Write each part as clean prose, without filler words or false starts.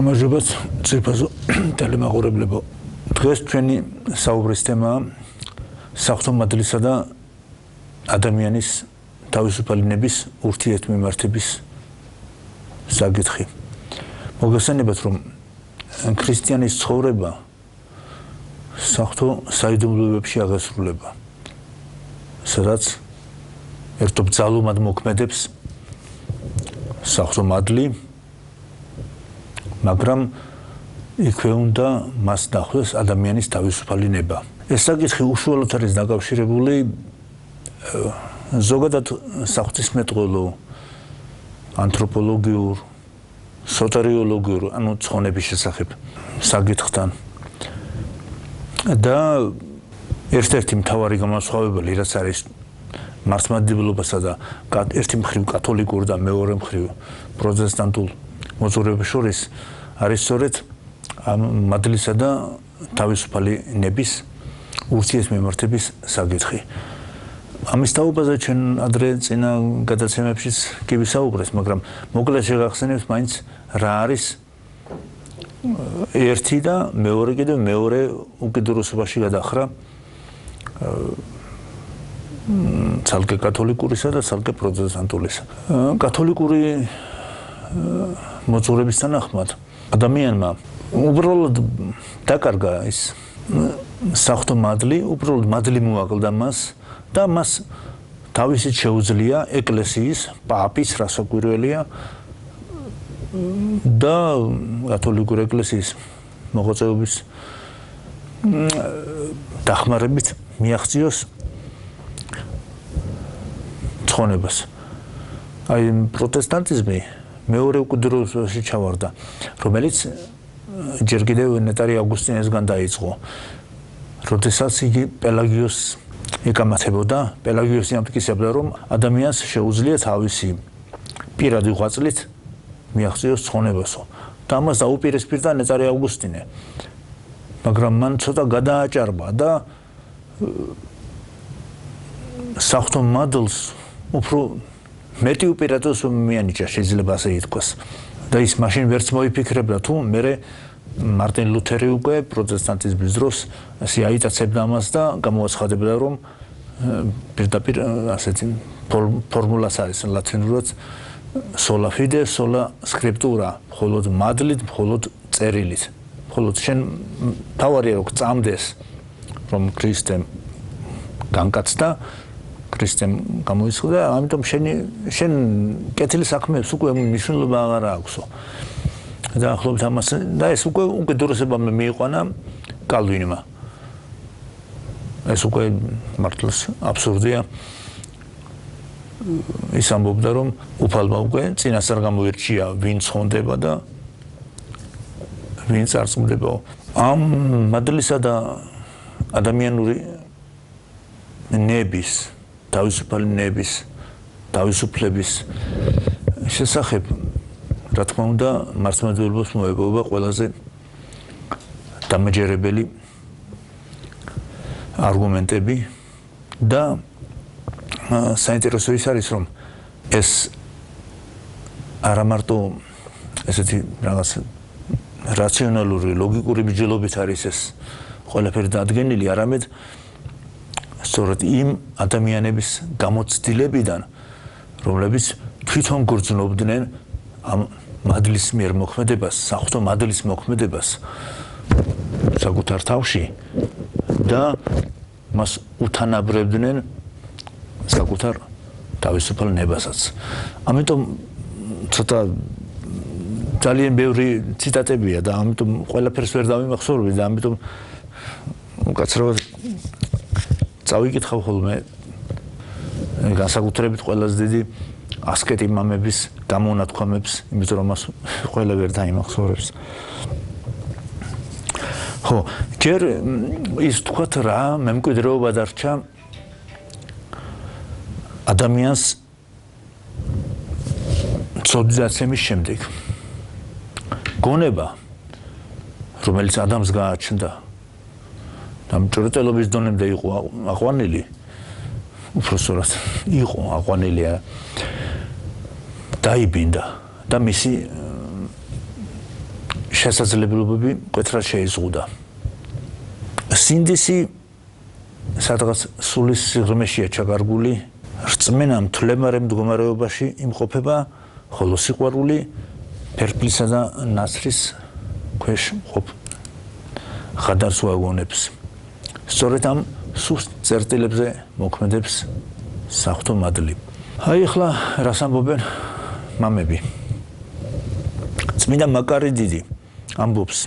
გამარჯობათ ძირფასო ტელემაყურებლებო. დღეს ჩვენი საუბრის თემაა საღვთო მადლისა და ადამიანის თავისუფალნების ურთიერთმიმართების საკითხი. მოგესალმებით, რომ ქრისტიანის ცხოვრება საღვთო საიდუმლოებებში აღესრულება, სადაც ერთობ ძალუმად მოქმედებს საღვთო მადლი, მაგრამ იქვე უნდა მას დახვდეს ადამიანის თავისუფალი ნება. ეს საკითხი უშუალოდ არის დაკავშირებული ზოგადად საღვთისმეტყველო, ანთროპოლოგიურ, სოტერიოლოგიურ, ანუ ცხონების შესახებ საკითხთან. და ერთ-ერთი მთავარი განსხვავებელი, რაც არის მართლმადიდებლობასა და ერთი მხრივ კათოლიკურ და მეორე მხრივ პროტესტანტულ მოძღვრეებს შორის არის სწორედ მადლისა და თავისუფალი ნების ურთიერთმიმართების საკითხი. ამის თაობაზე ჩვენ ადრე წინა გადაცემებშიც კი ვისაუბრეთ, მაგრამ მოკლედ შეგახსენებთ მაინც რა არის ერთი და მეორე კიდევ მეორე უკიდურესობაში გადახრა ცალკე კათოლიკურისა და ცალკე პროტესტანტულისა. კათოლიკური მოძღვრების თანახმად ადამიანმა უბრალოდ დაკარგა ის საღვთო მადლი, უბრალოდ მადლი მოაკლდა მას და მას თავისით შეუძლია ეკლესიის, პაპის, რასაკვირველია და კათოლიკური ეკლესიის მოღვაწეობის დახმარებით მიაღწიოს ცხონებას. აი პროტესტანტიზმი მეორე უკიდურესობაში ჩავარდა, რომელიც ჯერ კიდევ ნეტარი ავგუსტინესგან დაიწყო. როდესაც იგი პელაგიოს ეკამათებოდა, პელაგიოსი ამტკიცებდა, რომ ადამიანს შეუძლია თავისი პირადი ღვაწლით მიაღწიოს ცხონებასო. და ამას დაუპირისპირდა ნეტარი ავგუსტინე. მაგრამ მან ცოტა გადააჭარბა და საღვთო მადლს უფრო მეტი უპირატესობა მიანიჭა, შეიძლება ასე ითქვას. და ის მაშინ ვერც მოიფიქრებდა, თუ მერე მარტინ ლუთერი უკვე პროტესტანტიზმის დროს ასე აიტაცებდა ამას და გამოაცხადებდა, რომ პირდაპირ ასეთი ფორმულაც არის ლათინურად sola fide, sola scriptura, მხოლოდ მადლით, მხოლოდ წერილით. მხოლოდ შენ თავარია რომ წამდეს, რომ ქრისტემ განკაცდა, ქრისტემ გამოიცხადა, ამიტომ შენ კეთილი საქმეებს უკვე მნიშვნელობა აღარ აქვსო. და ახლობთ ამას და ეს უკვე უკიდურესობა მიიყვანა კალვინმა. ეს უკვე მართლაც აბსურდია. ის ამბობდა, რომ უფალმა უკვე წინასწარ გამოირჩია, ვინ ცხონდება და ვინ წარწმუნდება. ამ მადლისა და ადამიანური ნების, თავისუფალი ნების, თავისუფლების შესახებ, რა თქმა უნდა, მართლმადიდებლობას მოეპოვა ყველაზე დამაჯერებელი არგუმენტები და საინტერესო ის არის, რომ ეს არა მარტო ესეთი რაღაც რაციონალური, ლოგიკური ბიჯელობით არის ეს ყველაფერი დადგენილი, არამედ სწორედ იმ ადამიანების გამოცდილებიდან, რომლებიც თვითონ გრძნობდნენ ამ მადლის მიერ მოქმედებას, საღვთო მადლის მოქმედებას საკუთარ თავში და მას უთანაბრებდნენ საკუთარ თავისუფალ ნებასაც. ამიტომ ცოტა ძალიან ბევრი ციტატებია და ამიტომ ყველაფერს ვერ დავიმახსოვრები და ამიტომ უკაცრავად წავიკითხავ ხოლმე განსაკუთრებით ყველაზე დიდი ასკეტი მამების გამონათქვამებს, იმიტომ რომ მას ყველა ვერ დაიმახსოვრებს. ხო, ჯერ ის თქვათ რა მემკვიდრეობა დარჩა ადამიანს ცოდნაცემის შემდეგ. გონება, რომელიც ადამიანს გააჩნდა და მჭრეტელობის დონემდე იყო აყვანილი, უბრალოდ იყო აყვანილია დაიბინდა და მისი შესაძლებლობები მკვეთრად შეიზღუდა. სინდისი სადღაც სულის სიღრმეშია ჩაგარგული, რწმენა მთლემარე მდგომარეობაში იმყოფება, ხოლო სიყვარული ფერფლისა და ნაცრის ქვეშ მყოფ ხადარს უაგონებს. სწორედ ამ სუსტ წერტილებზე მოქმედებს საღვთო მადლი. აი ახლა რას ამბობენ მამები. წმინდა მაკარი დიდი ამბობს,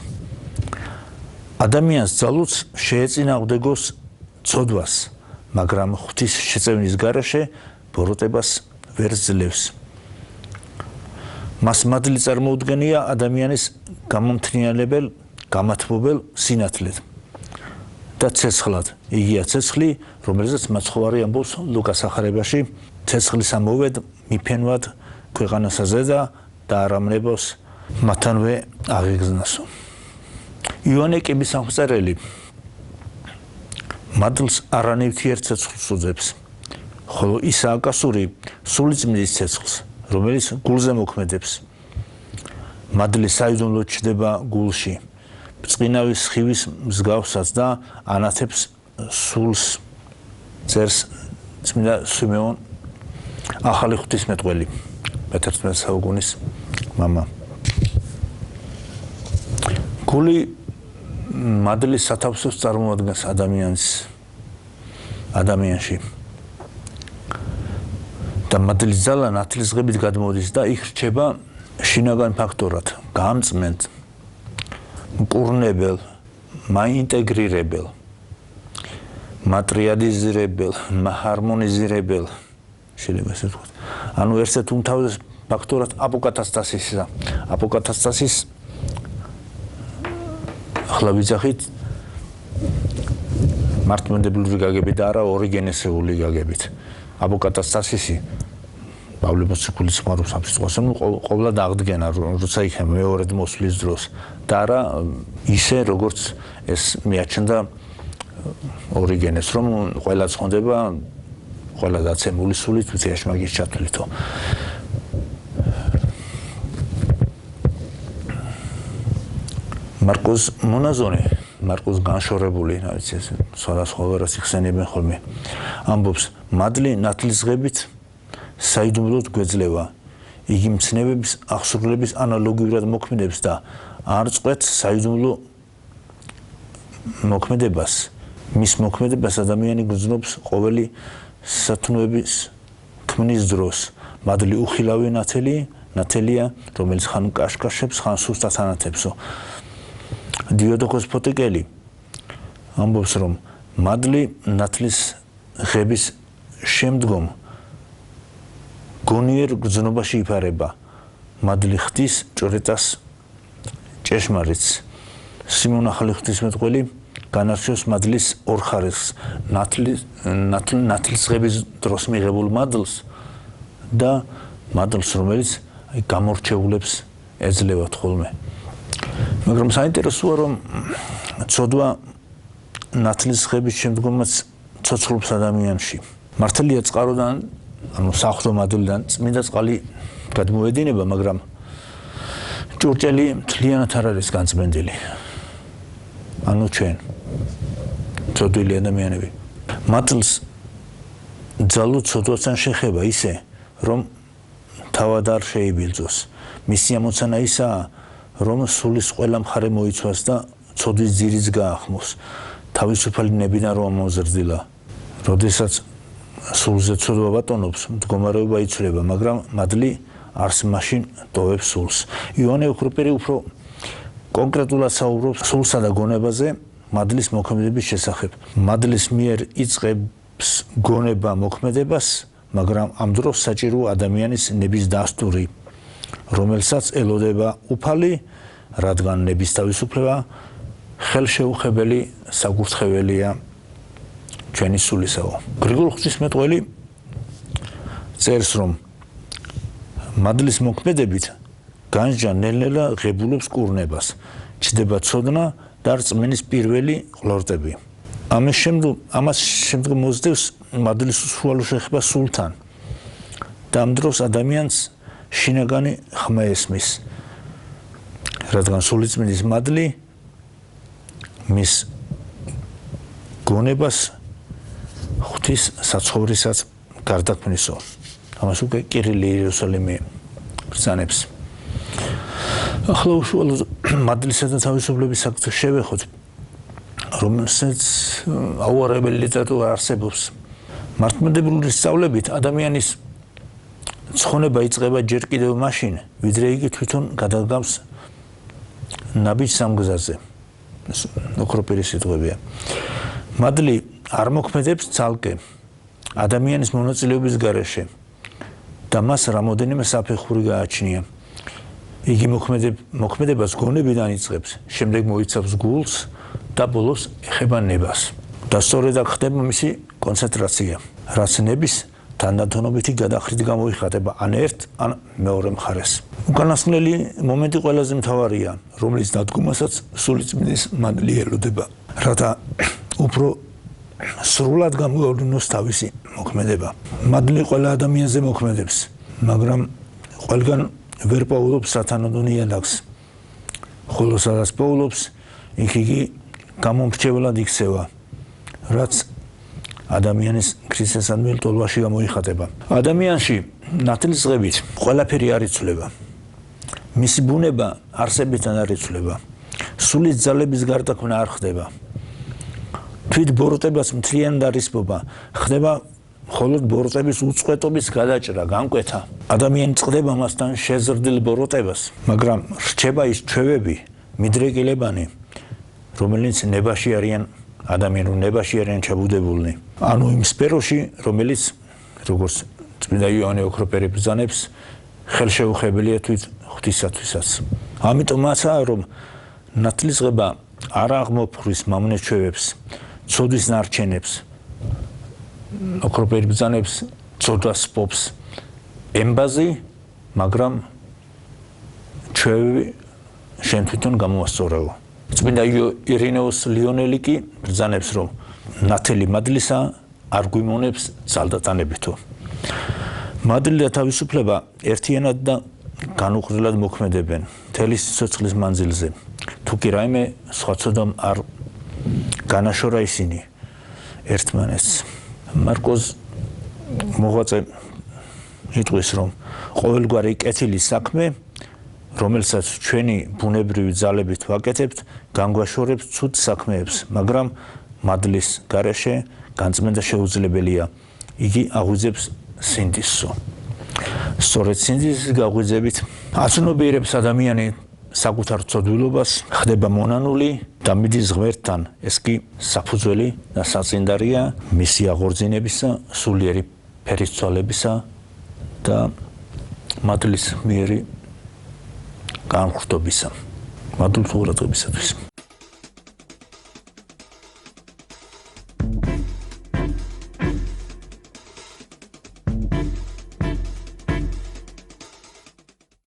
ადამიანს ძალუც შეეწინააღმდეგოს ცოდვას, მაგრამ ღვთის შეწევნის გარეშე ბოროტებას ვერ ძლევს. მას მადლი წარმოუდგენია ადამიანის გამომთნიანებელ, გამათბობელ სინათლედ და ცეცხლად. იგია ცეცხლი, რომელზეც მაცხოვარი ამბობს ლუკას ახარებაში, ცეცხლის ამოვედ მიფენვად ქვეყანასაზე და არამნებოს მათანვე აღიგზნასო. იონე კიბისამხწერელი მადლს არანივთიერ ცეცხლს უძებს, ხოლო ისაა კასური სულიწმიდის ცეცხლს, რომელიც გულზე მოქმედებს. მადლი საიდუმლოდ ჩდება გულში, წყინავის სხივის მსგავსად და ანათებს სულს, წერს წმინდა სვიმეონ ახალი ღვთისმეტყველი, მე-11 საუკუნის მამა. გული მადლის სათავსოს წარმოადგენს ადამიანში. და მადლის ძალა ნათლისღებით გადმოდის და იქ რჩება შინაგან ფაქტორად, გამწმენთ, მკურნებელ, მაინტეგრირებელ, მატრიადიზირებელ, ჰარმონიზირებელ, შეიძლება ესე ვთქვათ. ანუ ერთ-ერთ უმთავრეს ფაქტორად აპოკატასტასისა. აპოკატასტასის ახლა ვიძახით მართლმადიდებლური გაგებით და არა ორიგენესეული გაგებით. აპოკატასტასისი პავლე მოციქულის ხმარობს ამ სიტყვას, ანუ ყოვლად აღდგენა, როცა იქ მეორედ მოსვლის დროს და არა ისე როგორც ეს მიაჩნდა ორიგენეს, რომ ყველა ცხონდება, ყველა დაცემული სულით, ვიწიაში მაგის ჩათვლითო. მარკოს მონაზონი, მარკოს განშორებული, არის ეს სხვადასხვა ვერას იხსენებენ ხოლმე. ამბობს, მადლი ნათლისღებით საიდუმლოდ გვეძლევა. იგი მცნებების აღსრულების ანალოგიურად მოქმედებს და არ წყვეტს საიდუმლო მოქმედებას. მის მოქმედებას ადამიანი გრძნობს ყოველი სათნოების ქმნის დროს. მადლი უხილავი ნათელია, რომელიც ხან კაშკაშებს, ხან სუსტად ანათებსო. დიოდოქოს ფოტიკელი ამბობს, რომ მადლი ნათლის ღების შემდგომ გონიერ გრძნობაში იფარება. მადლი ხდის ჭრეტას ჭეშმარიტს. სიმონ ახალი ღვთისმეტყველი განარჩევს მადლის ორ ხარისხს, ნათლის ღების დროს მიღებულ მადლს და მადლს, რომელიც გამორჩეულებს ეძლევათ ხოლმე. მაგრამ საინტერესოა, რომ ცოდვა ნათლის ღების შემდგომაც ცოცხლობს ადამიანში. მართალია წყაროდან, ანუ საღვთო მადლიდან წმინდა წყალი გადმოედინება, მაგრამ ჭურჭელი მთლიანად არ არის განწმენდილი. ანუ ჩვენ ცოდვილი ადამიანები. მადლს ძალუც ცოდვასთან შეხება ისე, რომ თავად არ შეიბილძოს. მისი ამოცანა ისაა, რომ სულის ყველა მხარე მოიცვას და ცოდვის ძირიც გაახმოს. თავისუფალი ნებიდან რომ ამოზრდილა. როდესაც სულზე ცოდვა ბატონობს, მდგომარეობა იცვლება, მაგრამ მადლი არს მაშინ ტოვებს სულს. იონე უხრუპირი უფრო კონკრეტულად საუბრობს სულსა და გონებაზე, მადლის მოქმედების შესახებ. მადლის მიერ იწყებს გონება მოქმედებას, მაგრამ ამ დროს საჭირო ადამიანის ნების დასტური, რომელსაც ელოდება უფალი, რადგან ნების თავისუფლება ხელშეუხებელი საკურთხეველია ჩვენი სულისაო. გრიგოლ ღვთისმეტყველი წერს, რომ მადლის მოქმედებით განჯა ნელ-ნელა ღებულობს კურნებას, ჩდება ცოდნა და რწმენის პირველი ყლორტები. ამას შემდგომ მოძდევს მადლის უსუალო შეხება სულთან და ამ დროს ადამიანს შინაგანი ხმა ესმის. რადგან სულიწმინდის მადლი მის გონებას ღვთის საცხოვრისას გარდაქმნისო. ამას უკვე კირილი იერუსალიმი ბრძანებს. ახლა უშუალოდ მადლისა და თავისუფლების საკითხს შევეხოთ, რომელსაც აუარებელი ლიტერატურა არსებობს. მართლმადიდებლური სწავლებით ადამიანის ცხონება იწყება ჯერ კიდევ მაშინ, ვიდრე იგი თვითონ გადაგავს ნაბიჯ სამგზაზე. ეს ოქროპირის სიტყვებია. მადლი არ მოქმედებს ცალკე ადამიანის მონაწილეობის გარეშე და მას რამოდენიმე საფეხური გააჩნია. იგი მოქმედებას გონებიდან იწყებს, შემდეგ მოიცავს გულს და ბოლოს ეხება ნებას. და სწორედ აქ ხდება მისი კონცენტრაცია, რაც ნების თანდათანობითი გადახრით გამოიხატება ან ერთ ან მეორე მხარეს. უკანასკნელი მომენტი ყველაზე მთავარია, რომლის დადგომასაც სულიწმინდის მადლი ელოდება, რათა უფრო სრულად გამოავლინოს თავისი მოქმედება. მადლი ყველა ადამიანზე მოქმედებს, მაგრამ ყველგან ვერ პოულობს სათანადო ნიადაგს. ხოლო სადაც პოულობს, იქ იგი გამომრჩევლად იქცევა, რაც ადამიანის ქრისტესადმიერ ტოლვაში გამოიხატება. ადამიანში ნათლისღებით ყველაფერი არ იცვლება. მისი ბუნება არსებიდან არ იცვლება. სულის ძალების გარდაქმნა არ ხდება. თვით ბოროტებას მთლიან დარისპობა ხდება მხოლოდ ბოროტების უწყვეტობის გადაჭრა, განკვეთა. ადამიანი წყდება მასთან შეზრდილ ბოროტებას, მაგრამ რჩება ის ჩვევები, მიდრეკილებანი, რომელიც ნებაში არიან ადამიანურ ნებაში არიან ჩაბუდებულნი. ანუ იმ სფეროში, რომელიც როგორც წმინდა იოანე ოქროპერი ბრძანებს, ხელშეუხებელია თვით ღვთისათვისაც. ამიტომაცაა, რომ ნათლისღება არ აღმოფხვის მამნე ჩვევებს, ცოდვის ნარჩენებს, ოქროპერი ბრძანებს, ცოდვას პოპს ემბაზი, მაგრამ ჩვევები შენ თვითონ გამოასწორეო. წმინდა ირინეუს ლიონელი კი ბრძანებს, რომ ნათელი მადლისა არ გვიმონებს ძალდატანებითო. მადლი და თავისუფლება ერთიანად და განუყრდნელად მოქმედებენ მთელი სიცოცხლის მანძილზე. თუ კი რაიმე სხვა ცოდამ არ განაშორა ისინი ერთმანეთს. მარკოზ მოღვაწე იტყვის, რომ ყოველგვარი კეთილი საქმე, რომელსაც ჩვენი ბუნებრივი ძალებით ვაკეთებთ, განგვაშორებს ცუდ საქმეებს, მაგრამ მადლის გარეშე განწმენდა შეუძლებელია. იგი აღვიძებს სინდისო. სწორედ სინდისის გაღვიძებით აცნობიერებს ადამიანი საკუთარ ცოდვილობას, ხდება მონანული და მიდის ღმერთთან. ეს კი საფუძველი და საწინდარია მისი აღორძინებისა, სულიერი ფერისცვალებისა და მადლის მიერი განხრთობისა. მადლს ყურადღებისათვის.